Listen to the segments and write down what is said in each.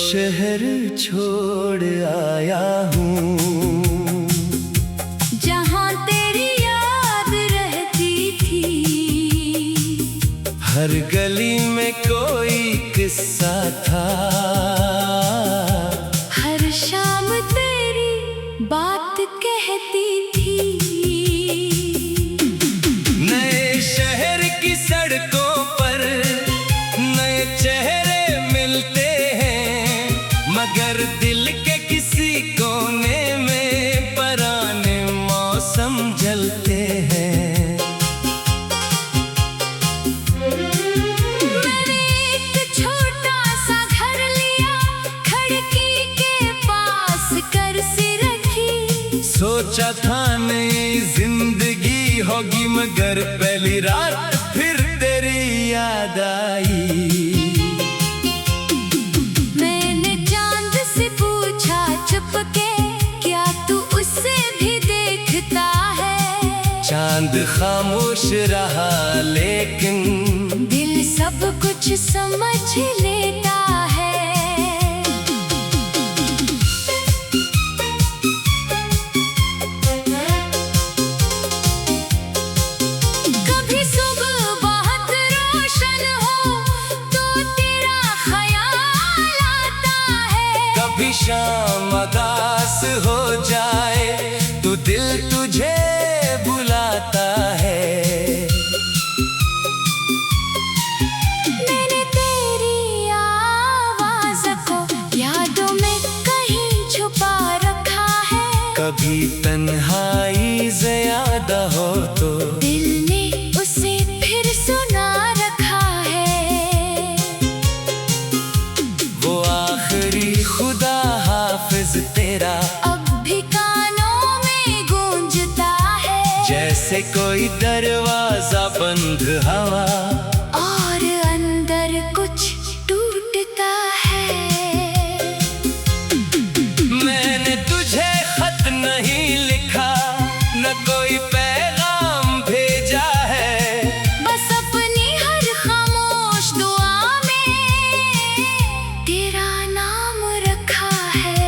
शहर छोड़ आया हूँ जहाँ तेरी याद रहती थी। हर गली में कोई किस्सा था, हर शाम तेरी बात कहती थी। नए शहर की सड़कों पर नए चेहरे मिलते हैं, मगर दिल के किसी कोने में पुराने मौसम जलते हैं। मैंने एक छोटा सा घर लिया, खिड़की के पास कुर्सी रखी। सोचा था नई जिंदगी होगी, मगर पहली रात फिर तेरी याद आई। मैंने चांद से पूछा चुपके, क्या तू उससे भी देखता है? चांद खामोश रहा लेकिन दिल सब कुछ समझ लेता है। कभी सुबह बहुत रोशन हो तो तेरा ख्याल आता है। कभी शाम उदास हो जाए तो दिल तुझे बुलाता है। मैंने तेरी आवाज़ को यादों में कहीं छुपा रखा है। कभी तन्हाई ज़्यादा हो तो दिल ने उसे फिर सुना रखा है। वो आखिरी खुदा हाफिज तेरा अब भी कानों में गूंजता है। जैसे कोई दरवाजा बंद हवा और अंदर कुछ टूटता है। मैंने तुझे खत नहीं लिखा, न कोई पैगाम भेजा है। बस अपनी हर खामोश दुआ में तेरा नाम रखा है।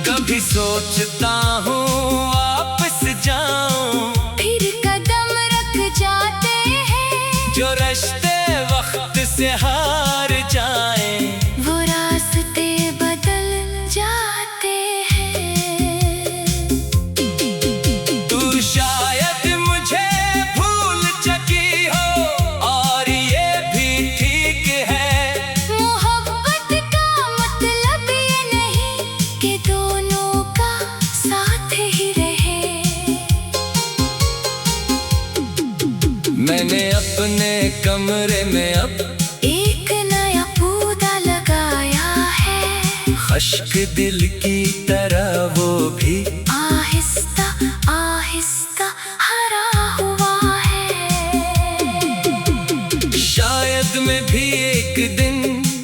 कभी सोचता हूँ वापस जाऊं, फिर कदम रख जाते हैं। जो रास्ते वक्त से हार जाएं। वो रास्ते बदल जाते हैं। तू शायद मुझे भूल चुकी हो और ये भी ठीक है। मोहब्बत का मतलब ये नहीं कि दोनों का साथ ही रहे। मैंने अपने कमरे में अब एक नया पौधा लगाया है। खश्क दिल की तरह वो भी आहिस्ता आहिस्ता हरा हुआ है। शायद मैं भी एक दिन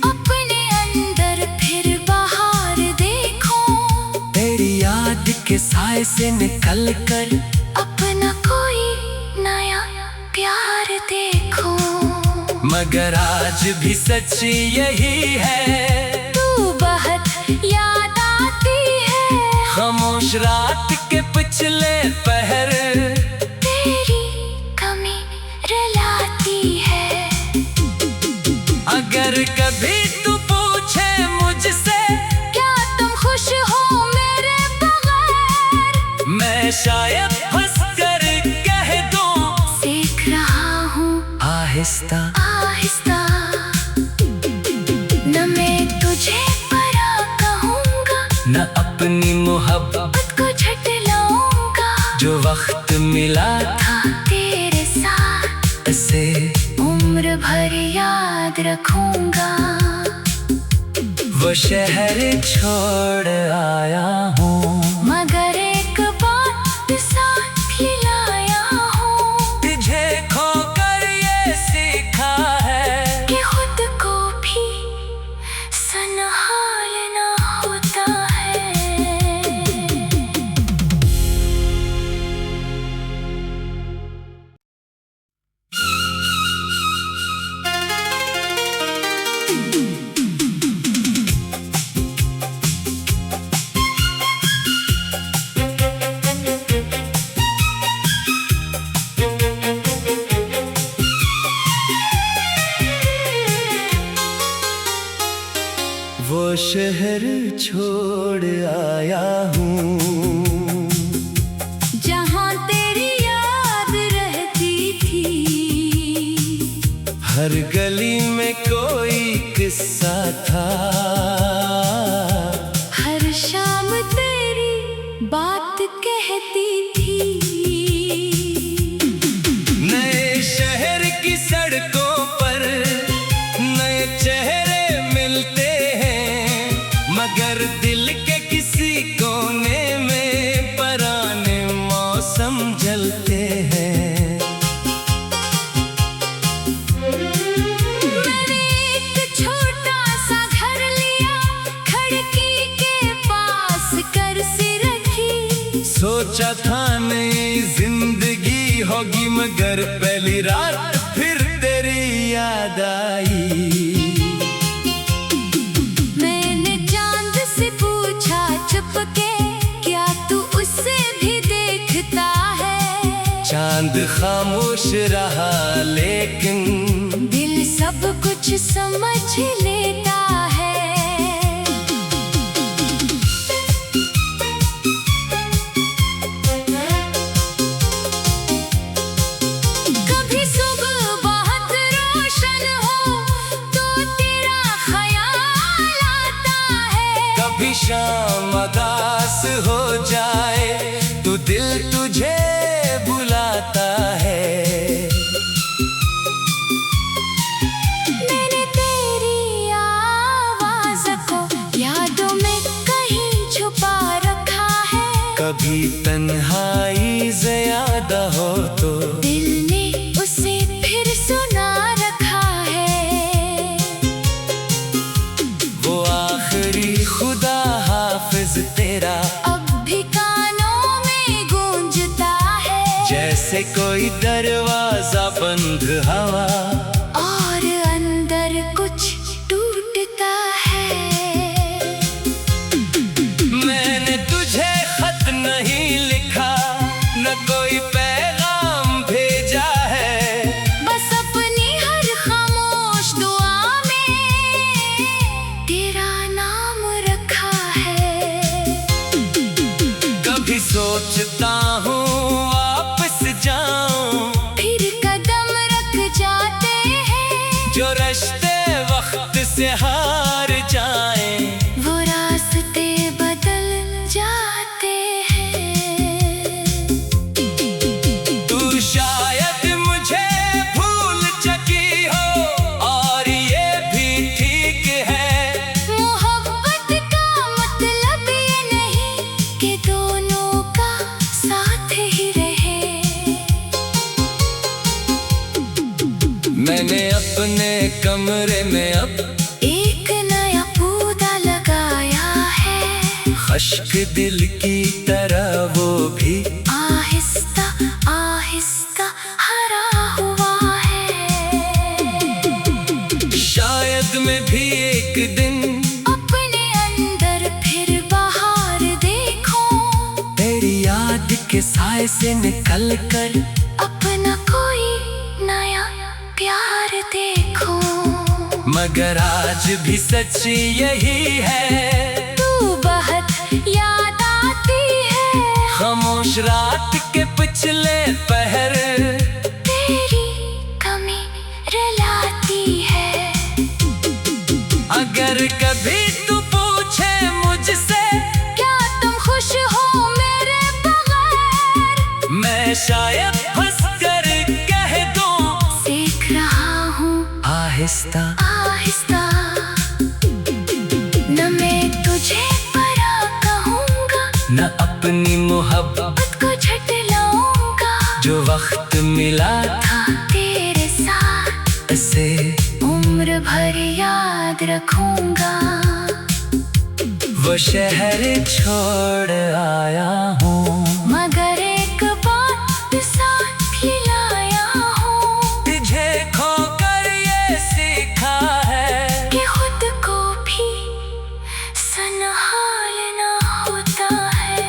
अपने अंदर फिर बाहर देखूं। तेरी याद के साए से निकल कर अपना कोई नया प्यार देखूं। मगर आज भी सच यही है। तू बहुत याद आती है। खामोश रात के पिछले पहर तेरी कमी रुलाती है। अगर कभी तू पूछे मुझसे क्या तुम खुश हो मेरे बगैर? मैं शायद हंस कर कह दूं सीख रहा हूँ आहिस्ता आहिस्ता। न मैं तुझे परा कहूँगा, न अपनी मोहब्बत खुद को झटलाऊंगा। जो वक्त मिला था तेरे साथ से उम्र भर याद रखूंगा। वो शहर छोड़ आया हूँ, मगर एक बात साथ ही लाया हूँ तुझे खोकर ये सीखा है कि खुद को भी संभालना होता है। शहर छोड़ आया हूँ जहाँ तेरी याद रहती थी। हर गली में कोई किस्सा था, हर शाम तेरी बात कहती थी। नए शहर की सड़कों पर नए चेहरे मिलते हैं, मगर दिल के किसी कोने में पुराने मौसम जलते हैं। मैंने एक छोटा सा घर लिया, खिड़की के पास कुर्सी रखी। सोचा था नई जिंदगी होगी, मगर पहली रात फिर तेरी याद आई। मैंने चांद से पूछा चुपके, क्या तू उसे भी देखता है? चांद खामोश रहा लेकिन दिल सब कुछ समझ लेता है। कभी सुबह बहुत रोशन हो तो तेरा ख्याल आता है। कभी शाम उदास हो जाए तो दिल तुझे बुलाता है। मैंने तेरी आवाज़ को यादों में कहीं छुपा रखा है। कभी तन्हाई ज़्यादा हो तो दिल ने उसे फिर सुना रखा है। वो आखिरी खुदा हाफिज तेरा अब भी कानों में गूंजता है। जैसे कोई दरवाजा बंद हवा, और अंदर कुछ टूटता है। मैंने तुझे खत नहीं लिखा, न कोई पैगाम भेजा है। बस अपनी हर खामोश दुआ में तेरा नाम रखा है। कभी सोचता हूँ वापस जाऊं, फिर कदम रख जाते हैं। जो रास्ते वक्त से हार जाएं। वो रास्ते बदल जाते हैं। तू शायद मुझे भूल चुकी हो और ये भी ठीक है। मोहब्बत का मतलब ये नहीं कि दोनों का साथ ही रहे। मैंने अपने कमरे में अब एक नया पौधा लगाया है। खश्क दिल की तरह वो भी आहिस्ता आहिस्ता हरा हुआ है। शायद मैं भी एक दिन अपने अंदर फिर बाहर देखूं। तेरी याद के साए से निकल कर अपना कोई नया प्यार देखूं। मगर आज भी सच यही है, तू बहुत याद आती है। खामोश रात के पिछले पहर तेरी कमी रुलाती है। अगर कभी तू पूछे मुझसे क्या तुम खुश हो मेरे बगैर? मैं शायद हंस कर कह दूं, सीख रहा हूँ आहिस्ता आहिस्ता। न मैं तुझे परा कहूँगा, न अपनी मोहब्बत को झटलाऊंगा। जो वक्त मिला था तेरे साथ से उम्र भर याद रखूंगा। वो शहर छोड़ आया हूँ, मगर एक बात साथ ही लाया हूँ। तुझे खोकर ये सीखा है कि खुद को भी संभालना होता है।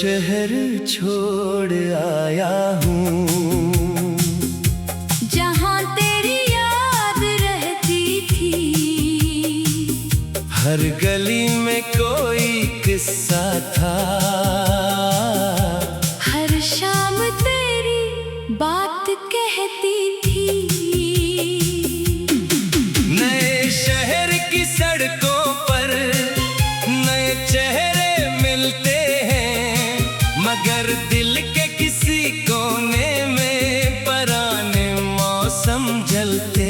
शहर छोड़ आया हूँ जहाँ तेरी याद रहती थी। हर गली में कोई किस्सा था, हर शाम तेरी बात कहती थी। नए शहर की सड़कों पर नए चेहरे मिलते हैं, मगर दिल के किसी कोने में पुराने मौसम जलते